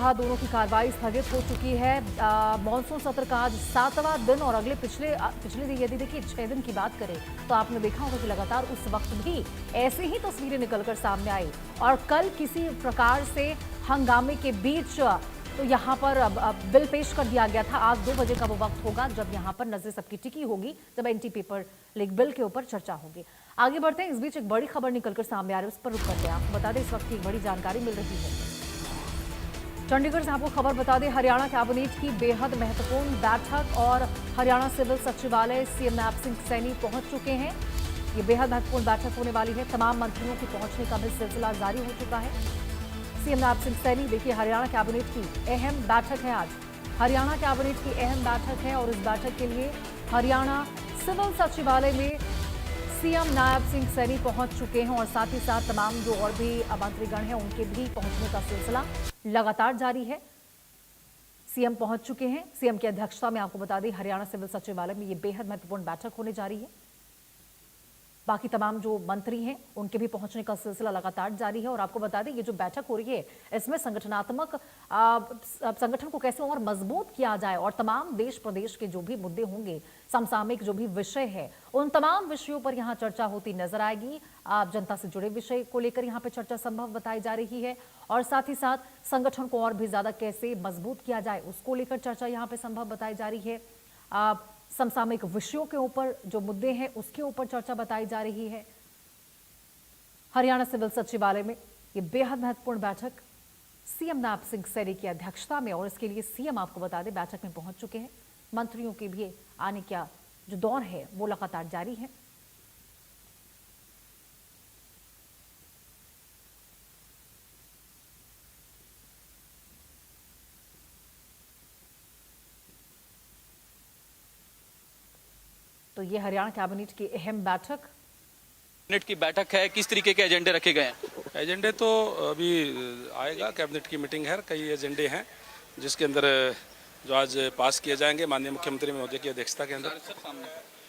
लोकसभा दोनों की कार्रवाई स्थगित हो चुकी है। मॉनसून सत्र का आज 7वां दिन और अगले पिछले दिन यदि देखिए 6 दिन की बात करें तो आपने देखा होगा कि लगातार उस वक्त भी ऐसे ही तस्वीरें निकलकर सामने आई और कल किसी प्रकार से हंगामे के बीच तो यहाँ पर बिल पेश कर दिया गया था। आज 2 बजे का वो वक्त होगा जब यहाँ पर नजर सबकी टिकी होगी, जब एंटी पेपर लीक बिल के ऊपर चर्चा होगी। आगे बढ़ते हैं। इस बीच एक बड़ी खबर निकलकर सामने आ रही है, उस पर रुक करते हैं। आपको बता दें इस वक्त की एक बड़ी जानकारी मिल रही है। चंडीगढ़ से आपको खबर बता दें, हरियाणा कैबिनेट की बेहद महत्वपूर्ण बैठक और हरियाणा सिविल सचिवालय सीएम नैब सिंह सैनी पहुंच चुके हैं। ये बेहद महत्वपूर्ण बैठक होने वाली है। तमाम मंत्रियों के पहुंचने का भी सिलसिला जारी हो चुका है। सीएम नैब सिंह सैनी, देखिए हरियाणा कैबिनेट की अहम बैठक है आज। हरियाणा कैबिनेट की अहम बैठक है और इस बैठक के लिए हरियाणा सिविल सचिवालय में सीएम नायब सिंह सैनी पहुंच चुके हैं और साथ ही साथ तमाम जो और भी मंत्रीगण हैं उनके भी पहुंचने का सिलसिला लगातार जारी है। सीएम पहुंच चुके हैं। सीएम की अध्यक्षता में आपको बता दें हरियाणा सिविल सचिवालय में ये बेहद महत्वपूर्ण बैठक होने जा रही है। बाकी तमाम जो मंत्री हैं उनके भी पहुंचने का सिलसिला लगातार जारी है और आपको बता दें ये जो बैठक हो रही है इसमें संगठनात्मक संगठन को कैसे और मजबूत किया जाए और तमाम देश प्रदेश के जो भी मुद्दे होंगे, समसामयिक जो भी विषय है, उन तमाम विषयों पर यहाँ चर्चा होती नजर आएगी। जनता से जुड़े विषय को लेकर यहाँ पे चर्चा संभव बताई जा रही है और साथ ही साथ संगठन को और भी ज्यादा कैसे मजबूत किया जाए उसको लेकर चर्चा यहाँ पे संभव बताई जा रही है। समसामयिक विषयों के ऊपर जो मुद्दे हैं उसके ऊपर चर्चा बताई जा रही है। हरियाणा सिविल सचिवालय में ये बेहद महत्वपूर्ण बैठक सीएम नैब सिंह सैनी की अध्यक्षता में और इसके लिए सीएम आपको बता दें बैठक में पहुंच चुके हैं। मंत्रियों के भी आने का जो दौर है वो लगातार जारी है। तो ये हरियाणा कैबिनेट की अहम बैठक कैबिनेट की बैठक है। किस तरीके के एजेंडे रखे गए हैं? एजेंडे तो अभी आएगा, कैबिनेट की मीटिंग है, कई एजेंडे हैं जिसके अंदर जो आज पास किए जाएंगे माननीय मुख्यमंत्री महोदय की अध्यक्षता के अंदर।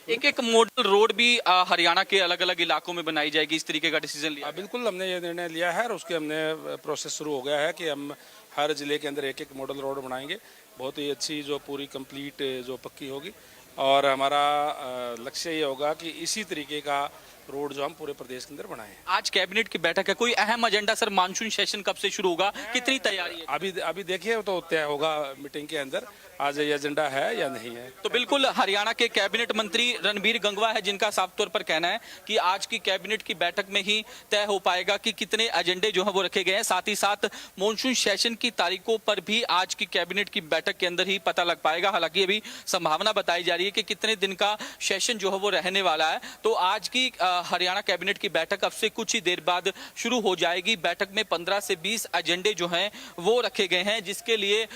एक मॉडल रोड भी हरियाणा के अलग अलग इलाकों में बनाई जाएगी, इस तरीके का डिसीजन लिया? बिल्कुल, हमने ये निर्णय लिया है और उसके हमने प्रोसेस शुरू हो गया है कि हम हर जिले के अंदर एक एक मॉडल रोड बनाएंगे, बहुत ही अच्छी जो पूरी कंप्लीट जो पक्की होगी और हमारा लक्ष्य ये होगा कि इसी तरीके का रोड जो हम पूरे प्रदेश के अंदर बनाएं। आज कैबिनेट की बैठक है, कोई अहम एजेंडा सर? मानसून सेशन कब से शुरू होगा, कितनी तैयारी है? अभी देखिए तो तय होगा मीटिंग के अंदर आज ये एजेंडा है या नहीं है। तो बिल्कुल हरियाणा के कैबिनेट मंत्री रणबीर गंगवा है जिनका साफ तौर पर कहना है कि आज की कैबिनेट की बैठक में ही तय हो पाएगा कि कितने एजेंडे जो है वो रखे गए हैं। साथ ही साथ मॉनसून सेशन की तारीखों पर भी आज की कैबिनेट की बैठक के अंदर ही पता लग पाएगा। हालांकि अभी संभावना बताई जा रही है कि कितने दिन का सेशन जो है वो रहने वाला है। तो आज की हरियाणा कैबिनेट की बैठक अब से कुछ ही देर बाद शुरू हो जाएगी। बैठक में 15 से 20 एजेंडे जो हैं वो रखे गए हैं जिसके लिए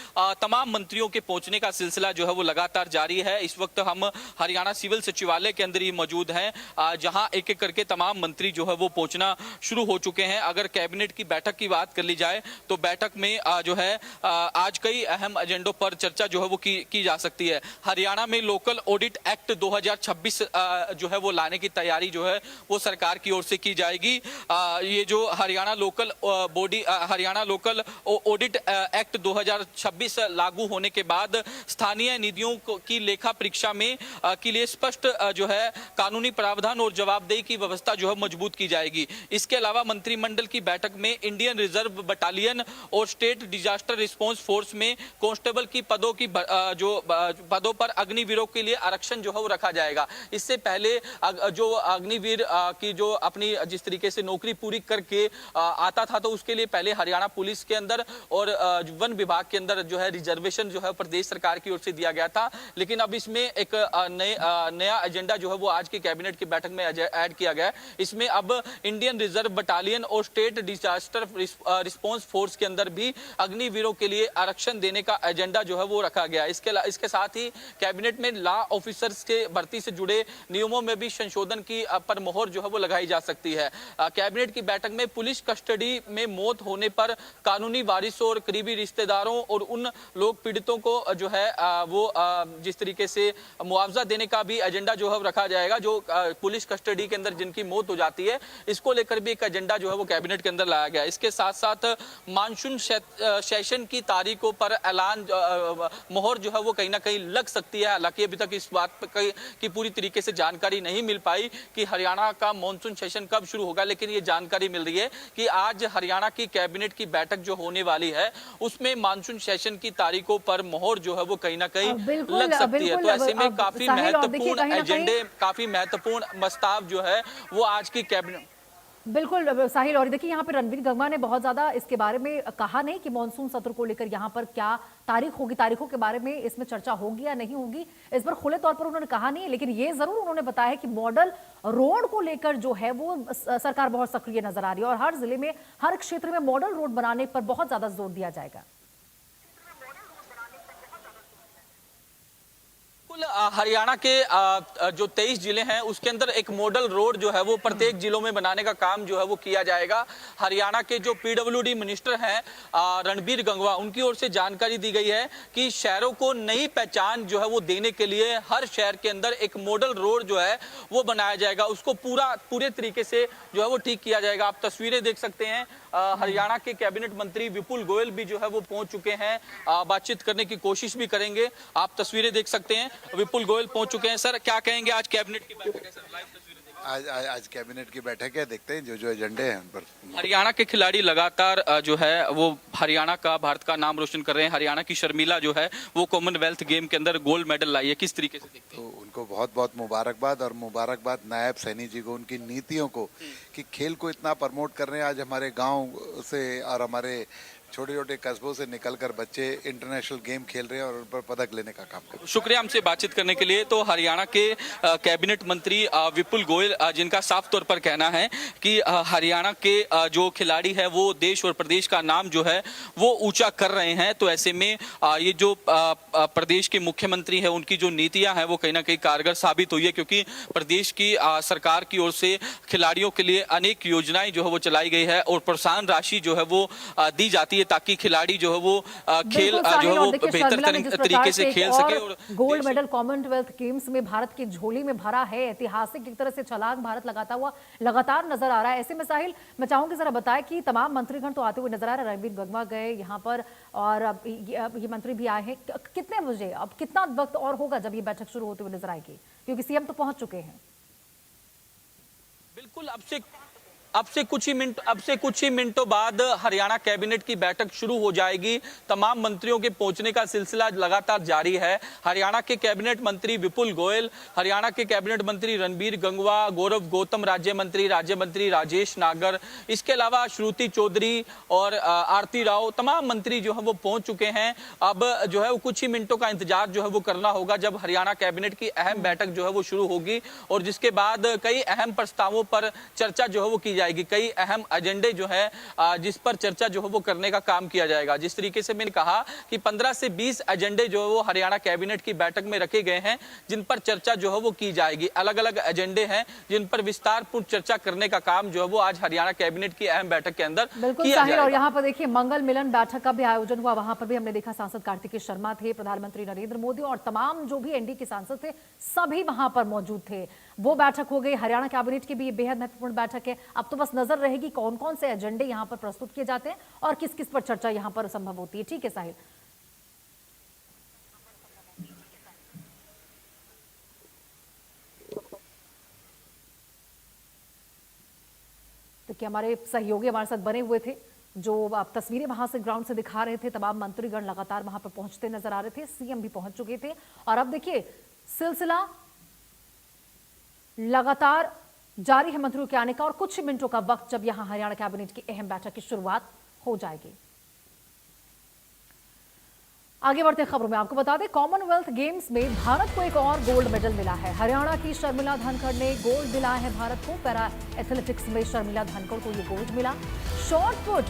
तमाम मंत्रियों के पहुंचने का सिलसिला जो है वो लगातार जारी है। इस वक्त हम हरियाणा सिविल सचिवालय के अंदर ही मौजूद हैं जहां एक एक करके तमाम मंत्री जो है वो पहुंचना शुरू हो चुके हैं। अगर कैबिनेट की बैठक की बात कर ली जाए तो बैठक में जो है आज कई अहम एजेंडों पर चर्चा जो है वो की जा सकती है। हरियाणा में लोकल ऑडिट एक्ट 2026 जो है वो लाने की तैयारी जो है वो सरकार की ओर से की जाएगी। ये जो Haryana local local audit act 2026 लागू होने के बाद स्थानीय निधियों की लेखा परीक्षा में के लिए स्पष्ट जो है कानूनी प्रावधान और जवाबदेही की व्यवस्था जो है मजबूत की जाएगी। इसके अलावा मंत्रिमंडल की बैठक में इंडियन रिजर्व बटालियन और स्टेट डिजास्टर रिस्पांस फोर्स में कांस्टेबल की पदों पर अग्निवीरों के लिए आरक्षण जो है वो रखा जाएगा। इससे पहले जो अग्निवीर की जो अपनी जिस तरीके से नौकरी पूरी करके आता था तो उसके लिए पहले हरियाणा पुलिस के अंदर और वन विभाग के अंदर जो है रिजर्वेशन जो है प्रदेश सरकार की ओर से दिया गया था। लेकिन अब इसमें एक नया एजेंडा जो है वो आज की कैबिनेट की बैठक में ऐड किया गया है। इसमें अब इंडियन रिजर्व बटालियन और स्टेट डिजास्टर रिस्पांस फोर्स के अंदर भी अग्निवीरों के लिए आरक्षण देने का एजेंडा जो है वो रखा गया है। इसके साथ ही कैबिनेट में लॉ ऑफिसर्स के भर्ती से जुड़े नियमों में भी संशोधन की पर मोहर जो है वो लगाई जा सकती है। कैबिनेट की बैठक में पुलिस कस्टडी में मौत होने पर कानूनी वारिसों और करीबी रिश्तेदारों और उन लोग पीड़ितों को जो है वो जिस तरीके से मुआवजा देने का भी एजेंडा जो है रखा जाएगा। जो पुलिस कस्टडी के अंदर जिनकी मौत हो जाती है, इसको लेकर भी एक एजेंडा जो है वो कैबिनेट के अंदर लाया गया। इसके साथ साथ मानसून सेशन की तारीखों पर ऐलान मोहर जो है वो कहीं ना कहीं लग सकती है। हालांकि अभी तक इस बात की पूरी तरीके से जानकारी नहीं मिल पाई कि हरियाणा का मानसून सेशन कब शुरू होगा, लेकिन ये जानकारी मिल रही है कि आज हरियाणा की कैबिनेट की बैठक जो होने वाली है उसमें मानसून सेशन की तारीखों पर मोहर जो है वो कहीं ना कहीं लग सकती है। तो ऐसे में काफी महत्वपूर्ण एजेंडे, काफी महत्वपूर्ण प्रस्ताव जो है वो आज की कैबिनेट। बिल्कुल साहिल, और देखिए यहाँ पे रणबीर गंगवा ने बहुत ज्यादा इसके बारे में कहा नहीं कि मॉनसून सत्र को लेकर यहाँ पर क्या तारीख होगी, तारीखों के बारे में इसमें चर्चा होगी या नहीं होगी, इस पर खुले तौर पर उन्होंने कहा नहीं। लेकिन ये जरूर उन्होंने बताया कि मॉडल रोड को लेकर जो है वो सरकार बहुत सक्रिय नजर आ रही है और हर जिले में, हर क्षेत्र में मॉडल रोड बनाने पर बहुत ज्यादा जोर दिया जाएगा। हरियाणा के जो 23 जिले हैं उसके अंदर एक मॉडल रोड जो है वो प्रत्येक जिलों में बनाने का काम जो है वो किया जाएगा। हरियाणा के जो पीडब्ल्यूडी मिनिस्टर हैं रणबीर गंगवा, उनकी ओर से जानकारी दी गई है कि शहरों को नई पहचान जो है वो देने के लिए हर शहर के अंदर एक मॉडल रोड जो है वो बनाया जाएगा। उसको पूरे तरीके से जो है वो ठीक किया जाएगा। आप तस्वीरें देख सकते हैं, हरियाणा के कैबिनेट मंत्री विपुल गोयल भी जो है वो पहुंच चुके हैं, बातचीत करने की कोशिश भी करेंगे। आप तस्वीरें देख सकते हैं, विपुल गोयल पहुंच चुके हैं। सर, क्या कहेंगे, आज कैबिनेट की बैठक है सर, लाइव तस्वीरें आज कैबिनेट की बैठक है, देखते हैं जो एजेंडे हैं उन पर। हरियाणा के खिलाड़ी लगातार जो है वो हरियाणा का, भारत का नाम रोशन कर रहे हैं। हरियाणा की शर्मिला जो है वो कॉमनवेल्थ गेम के अंदर गोल्ड मेडल लाई है, किस तरीके से देखते हैं? तो उनको बहुत बहुत मुबारकबाद, और मुबारकबाद नायब सैनी जी को, उनकी नीतियों को कि खेल को इतना प्रमोट कर रहे हैं। आज हमारे गाँव से और हमारे छोटे छोटे कस्बों से निकलकर बच्चे इंटरनेशनल गेम खेल रहे हैं और उन पर पदक लेने का काम कर रहे हैं। शुक्रिया हमसे बातचीत करने के लिए। तो हरियाणा के कैबिनेट मंत्री विपुल गोयल, जिनका साफ तौर पर कहना है कि हरियाणा के जो खिलाड़ी है वो देश और प्रदेश का नाम जो है वो ऊंचा कर रहे हैं। तो ऐसे में ये जो प्रदेश के मुख्यमंत्री है उनकी जो नीतियां हैं वो कहीं ना कहीं कारगर साबित हुई है, क्योंकि प्रदेश की सरकार की ओर से खिलाड़ियों के लिए अनेक योजनाएं जो है वो चलाई गई है और प्रोत्साहन राशि जो है वो दी जाती है ताकि खिलाड़ी जो है वो खेल जो है वो बेहतर तरीके से खेल सके। और गोल्ड मेडल कॉमनवेल्थ गेम्स में भारत की झोली में भरा है, ऐतिहासिक एक तरह से छलांग भारत लगाता हुआ लगातार नजर आ रहा है। ऐसे में साहिल, मैं चाहूंगी जरा बताएं कि तमाम मंत्रीगण तो आते हुए नजर आ रहे हैं। रणबीर गंगवा गए यहाँ पर और अब ये मंत्री भी आए हैं। कितने बजे, अब कितना वक्त और होगा जब ये बैठक शुरू होते हुए नजर आएगी, क्योंकि सीएम तो पहुंच चुके हैं? बिल्कुल, अब से कुछ ही मिनटों बाद हरियाणा कैबिनेट की बैठक शुरू हो जाएगी। तमाम मंत्रियों के पहुंचने का सिलसिला लगातार जारी है। हरियाणा के कैबिनेट मंत्री विपुल गोयल, हरियाणा के कैबिनेट मंत्री रणबीर गंगवा, गौरव गौतम राज्य मंत्री राजेश नागर, इसके अलावा श्रुति चौधरी और आरती राव, तमाम मंत्री जो है वो पहुंच चुके हैं। अब जो है वो कुछ ही मिनटों का इंतजार जो है वो करना होगा जब हरियाणा कैबिनेट की अहम बैठक जो है वो शुरू होगी और जिसके बाद कई अहम प्रस्तावों पर चर्चा जो है वो की जाएगी। कई अहम एजेंडे जो है जिस पर चर्चा जो है वो करने का काम किया जाएगा। जिस तरीके से मैंने कहा कि 15 से 20 एजेंडे जो है वो हरियाणा कैबिनेट की बैठक में रखे गए हैं, जिन पर चर्चा जो है वो की जाएगी। अलग अलग एजेंडे हैं जिन पर विस्तारपूर्ण चर्चा करने का काम जो है वो आज हरियाणा कैबिनेट की अहम बैठक के अंदर किया जाएगा। और यहाँ पर देखिए, मंगल मिलन बैठक का भी आयोजन हुआ, वहां पर भी हमने देखा सांसद कार्तिकेय शर्मा थे, प्रधानमंत्री नरेंद्र मोदी और तमाम जो भी एनडीए के सांसद थे सभी वहां पर मौजूद थे। वो बैठक हो गई। हरियाणा कैबिनेट की भी बेहद महत्वपूर्ण बैठक है। अब तो बस नजर रहेगी कौन कौन से एजेंडे यहां पर प्रस्तुत किए जाते हैं और किस किस पर चर्चा यहां पर संभव होती है। ठीक है साहिल। तो क्या हमारे सहयोगी हमारे साथ बने हुए थे, जो आप तस्वीरें वहां से ग्राउंड से दिखा रहे थे। तमाम मंत्रीगण लगातार वहां पर पहुंचते नजर आ रहे थे, सीएम भी पहुंच चुके थे और अब देखिए सिलसिला लगातार जारी है मंत्रियों के आने का और कुछ मिनटों का वक्त जब यहां हरियाणा कैबिनेट की अहम बैठक की शुरुआत हो जाएगी। आगे बढ़ते खबरों में आपको बता दें, कॉमनवेल्थ गेम्स में भारत को एक और गोल्ड मेडल मिला है। हरियाणा की शर्मिला धनखड़ ने गोल्ड दिलाया है भारत को। पैरा एथलेटिक्स में शर्मिला धनखड़ को यह गोल्ड मिला। शॉर्ट पुट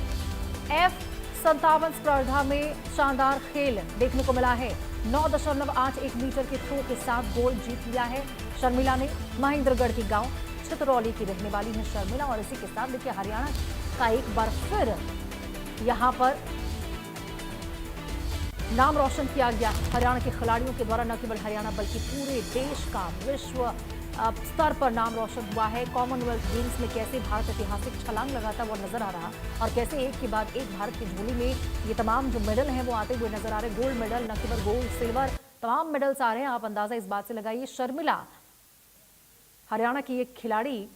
F57 स्पर्धा में शानदार खेल देखने को मिला है। 9.81 मीटर के थ्रो के साथ गोल्ड जीत लिया है शर्मिला ने महेंद्रगढ़ की गांव छतरौली की रहने वाली है शर्मिला। और इसी के साथ देखिए हरियाणा का एक बार फिर यहां पर नाम रोशन किया गया हरियाणा के खिलाड़ियों के द्वारा। न केवल हरियाणा बल्कि पूरे देश का विश्व स्तर पर नाम रोशन हुआ है। कॉमनवेल्थ गेम्स में कैसे भारत ऐतिहासिक छलांग लगाता हुआ नजर आ रहा और कैसे एक के बाद एक भारत की झोली में ये तमाम जो मेडल हैं वो आते हुए नजर आ रहे। गोल्ड मेडल, न केवल गोल्ड, सिल्वर, तमाम मेडल्स आ रहे हैं। आप अंदाजा इस बात से लगाइए, शर्मिला हरियाणा की एक खिलाड़ी,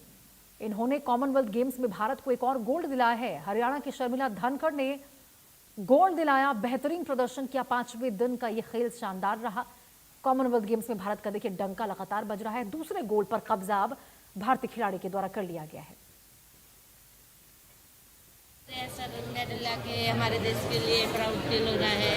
इन्होंने कॉमनवेल्थ गेम्स में भारत को एक और गोल्ड दिलाया है। हरियाणा की शर्मिला धनखड़ ने गोल्ड दिलाया, बेहतरीन प्रदर्शन किया। 5वें दिन का ये खेल शानदार रहा। कॉमनवेल्थ गेम्स में भारत का देखिए डंका लगातार बज रहा है। दूसरे गोल्ड पर कब्जा अब भारतीय खिलाड़ी के द्वारा कर लिया गया है। सर मेडल लाके हमारे देश के लिए प्राउड फील हो रहा है।